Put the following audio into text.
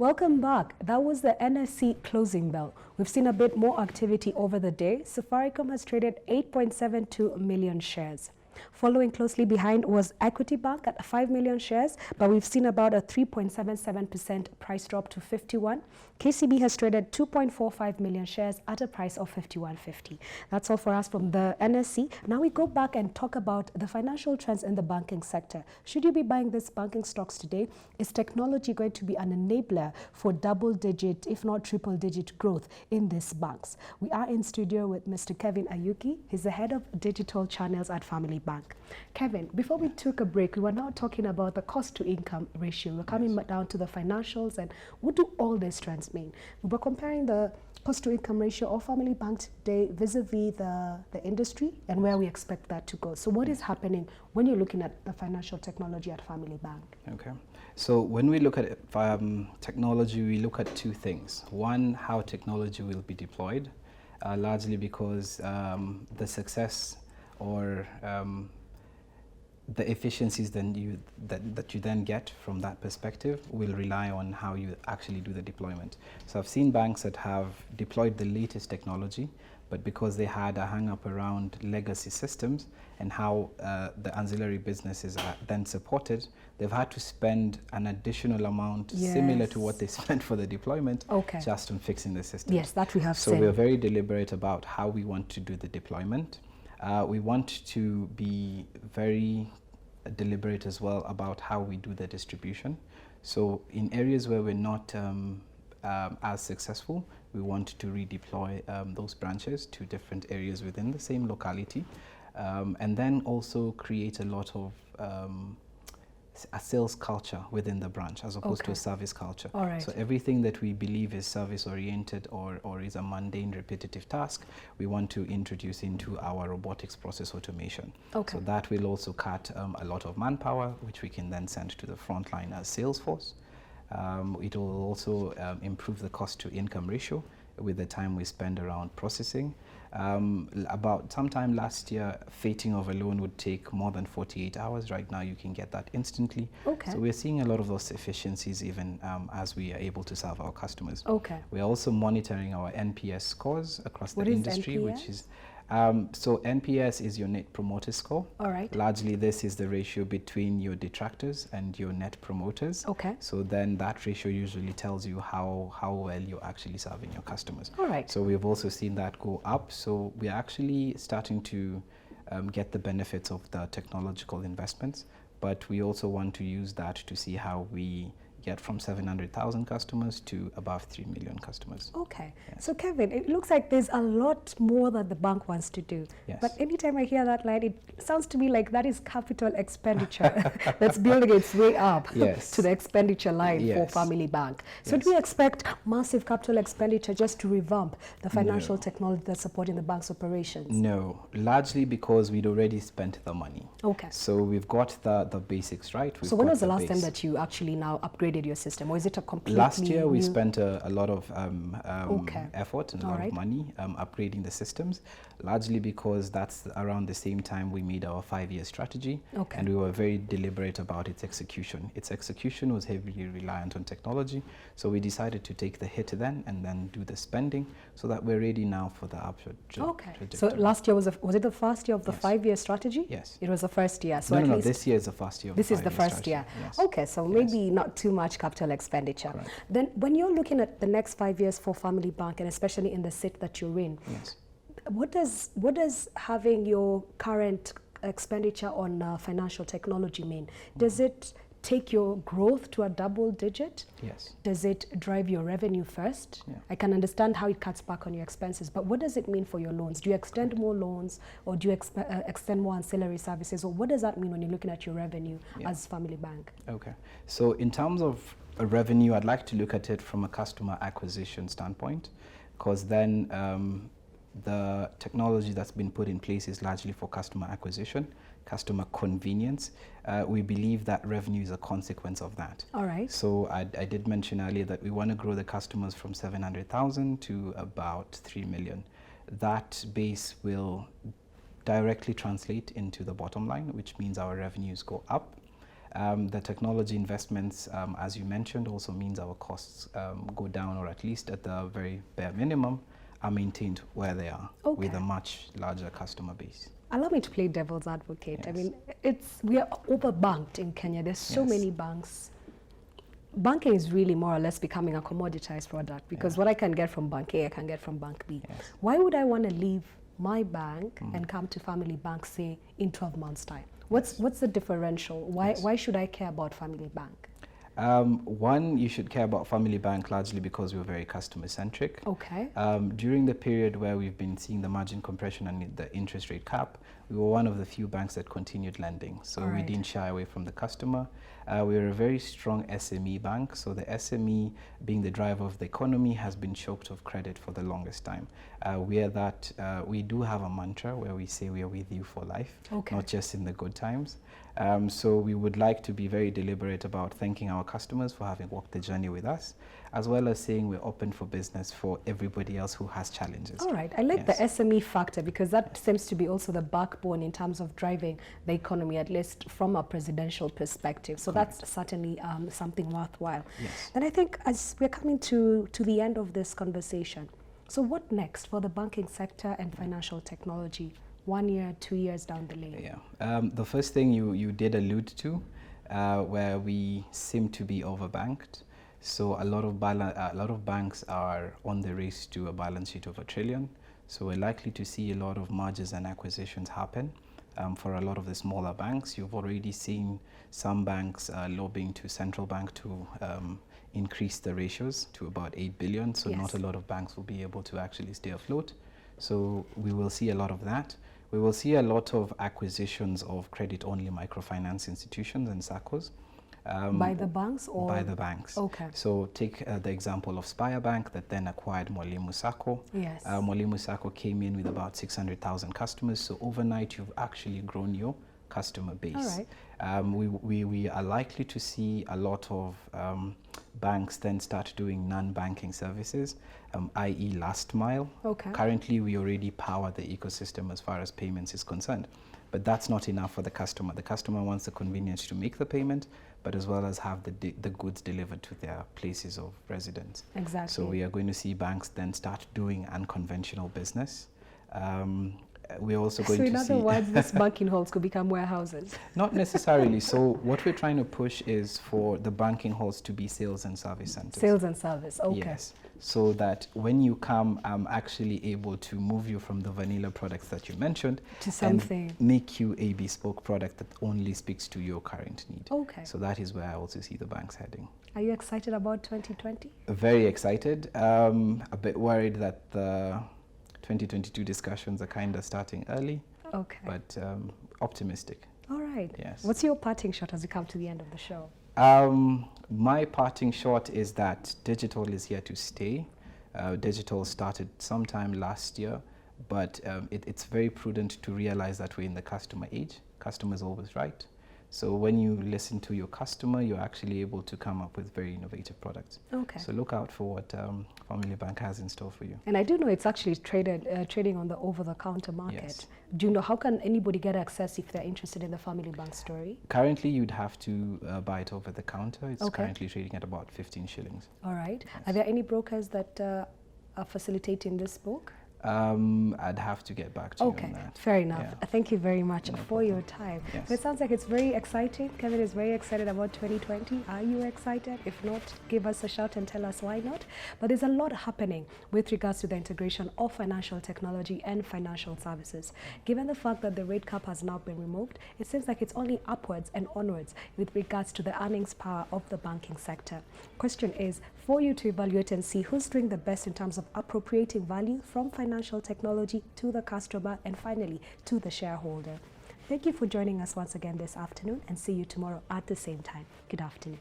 Welcome back. That was the NSE closing bell. We've seen a bit more activity over the day. Safaricom has traded 8.72 million shares. Following closely behind was Equity Bank at 5 million shares, but we've seen about a 3.77% price drop to 51. KCB has traded 2.45 million shares at a price of 51.50. That's all for us from the NSE. Now we go back and talk about the financial trends in the banking sector. Should you be buying these banking stocks today? Is technology going to be an enabler for double-digit, if not triple-digit growth in these banks? We are in studio with Mr. Kevin Ayugi. He's the head of digital channels at Family Bank. Kevin, before we took a break, we were now talking about the cost-to-income ratio. We're coming down to the financials and what do all these trends mean? We were comparing the cost-to-income ratio of Family Bank today vis-a-vis the industry and where we expect that to go. So what is happening when you're looking at the financial technology at Family Bank? Okay. So when we look at technology, we look at two things. One, how technology will be deployed, largely because the success or the efficiencies that you then get from that perspective will rely on how you actually do the deployment. So I've seen banks that have deployed the latest technology, but because they had a hang-up around legacy systems and how the ancillary businesses are then supported, they've had to spend an additional amount similar to what they spent for the deployment just on fixing the system. Yes, that we have seen. So we're very deliberate about how we want to do the deployment. We want to be very deliberate as well about how we do the distribution. So in areas where we're not as successful, we want to redeploy those branches to different areas within the same locality, and then also create a lot of a sales culture within the branch as opposed to a service culture. So everything that we believe is service oriented or is a mundane repetitive task, we want to introduce into our robotics process automation. So that will also cut a lot of manpower, which we can then send to the frontline as sales force. It will also improve the cost to income ratio with the time we spend around processing. About sometime last year, fating of a loan would take more than 48 hours. Right now, you can get that instantly. So we're seeing a lot of those efficiencies even as we are able to serve our customers. We're also monitoring our NPS scores across the industry, which is so NPS is your net promoter score. Largely, this is the ratio between your detractors and your net promoters. So then that ratio usually tells you how well you're actually serving your customers. So we've also seen that go up. So we're actually starting to get the benefits of the technological investments, but we also want to use that to see how we get from 700,000 customers to above 3 million customers. So Kevin, it looks like there's a lot more that the bank wants to do. But anytime I hear that line, it sounds to me like that is capital expenditure that's building its way up to the expenditure line for Family Bank. So do we expect massive capital expenditure just to revamp the financial technology that's supporting the bank's operations? No, largely because we'd already spent the money. So we've got the basics right. So when was the last time that you actually now upgraded your system, or is it a completely Last year we spent a lot of effort and a lot of money upgrading the systems, largely because that's around the same time we made our 5-year strategy, and we were very deliberate about its execution. Its execution was heavily reliant on technology, so we decided to take the hit then and then do the spending so that we're ready now for the upward trajectory. So last year was it the first year of the 5-year strategy? Yes. It was the first year. So no, this year is the first year of this is the first year. So maybe not too much capital expenditure. Then when you're looking at the next 5 years for Family Bank, and especially in the seat that you're in, what does having your current expenditure on financial technology mean? Does it take your growth to a double digit? Does it drive your revenue first? I can understand how it cuts back on your expenses, but what does it mean for your loans? Do you extend more loans, or do you extend more ancillary services, or what does that mean when you're looking at your revenue as Family Bank? So in terms of revenue, I'd like to look at it from a customer acquisition standpoint, because then the technology that's been put in place is largely for customer acquisition, customer convenience. We believe that revenue is a consequence of that. So I did mention earlier that we want to grow the customers from 700,000 to about 3 million. That base will directly translate into the bottom line, which means our revenues go up. The technology investments, as you mentioned, also means our costs go down, or at least at the very bare minimum, are maintained where they are, with a much larger customer base. Allow me to play devil's advocate. Yes. I mean, we are overbanked in Kenya. There's so many banks. Banking is really more or less becoming a commoditized product, because what I can get from bank A, I can get from bank B. Yes. Why would I want to leave my bank and come to Family Bank, say, in 12 months' time? What's the differential? Why should I care about Family Bank? One, you should care about Family Bank largely because we're very customer-centric. Okay. During the period where we've been seeing the margin compression and the interest rate cap, we were one of the few banks that continued lending. So we didn't shy away from the customer. We're a very strong SME bank. So the SME, being the driver of the economy, has been choked of credit for the longest time. We do have a mantra where we say we are with you for life, not just in the good times. So we would like to be very deliberate about thanking our customers for having walked the journey with us, as well as saying we're open for business for everybody else who has challenges. All right. I like the SME factor, because that seems to be also the backbone in terms of driving the economy, at least from a presidential perspective. So that's certainly something worthwhile. Yes. And I think as we're coming to the end of this conversation, so what next for the banking sector and financial technology? 1 year, 2 years down the lane? Yeah. The first thing you did allude to, where we seem to be overbanked. So a lot of banks are on the race to a balance sheet of $1 trillion. So we're likely to see a lot of mergers and acquisitions happen. For a lot of the smaller banks, you've already seen some banks lobbying to central bank to increase the ratios to about 8 billion. So not a lot of banks will be able to actually stay afloat. So we will see a lot of that. We will see a lot of acquisitions of credit-only microfinance institutions and SACCOs. By the banks or? By the banks. Okay. So take the example of Spire Bank that then acquired Mwalimu Sacco. Yes. Mwalimu Sacco came in with about 600,000 customers. So overnight, you've actually grown your customer base. All right. We are likely to see a lot of banks then start doing non-banking services, i.e. last mile. Okay. Currently, we already power the ecosystem as far as payments is concerned. But that's not enough for the customer. The customer wants the convenience to make the payment, but as well as have the goods delivered to their places of residence. Exactly. So we are going to see banks then start doing unconventional business. We're also going to see... So in other words, these banking halls could become warehouses? Not necessarily. So what we're trying to push is for the banking halls to be sales and service centers. Sales and service, okay. Yes. So that when you come, I'm actually able to move you from the vanilla products that you mentioned to something, and make you a bespoke product that only speaks to your current need. Okay. So that is where I also see the banks heading. Are you excited about 2020? Very excited. A bit worried that the 2022 discussions are kind of starting early. Okay. But optimistic. All right. Yes. What's your parting shot as we come to the end of the show? My parting shot is that digital is here to stay. Digital started sometime last year, but it's very prudent to realize that we're in the customer age. Customer is always right. So when you listen to your customer, you're actually able to come up with very innovative products. Okay. So look out for what Family Bank has in store for you. And I do know it's actually trading on the over-the-counter market. Yes. Do you know, how can anybody get access if they're interested in the Family Bank story? Currently, you'd have to buy it over the counter. It's currently trading at about 15 shillings. All right. Yes. Are there any brokers that are facilitating this book? I'd have to get back to you on that. Fair enough. Yeah. Thank you very much for your time. Yes. So it sounds like it's very exciting. Kevin is very excited about 2020. Are you excited? If not, give us a shout and tell us why not. But there's a lot happening with regards to the integration of financial technology and financial services. Given the fact that the rate cap has now been removed, it seems like it's only upwards and onwards with regards to the earnings power of the banking sector. Question is for you to evaluate and see who's doing the best in terms of appropriating value from financial technology to the customer and finally to the shareholder. Thank you for joining us once again this afternoon, and see you tomorrow at the same time. Good afternoon.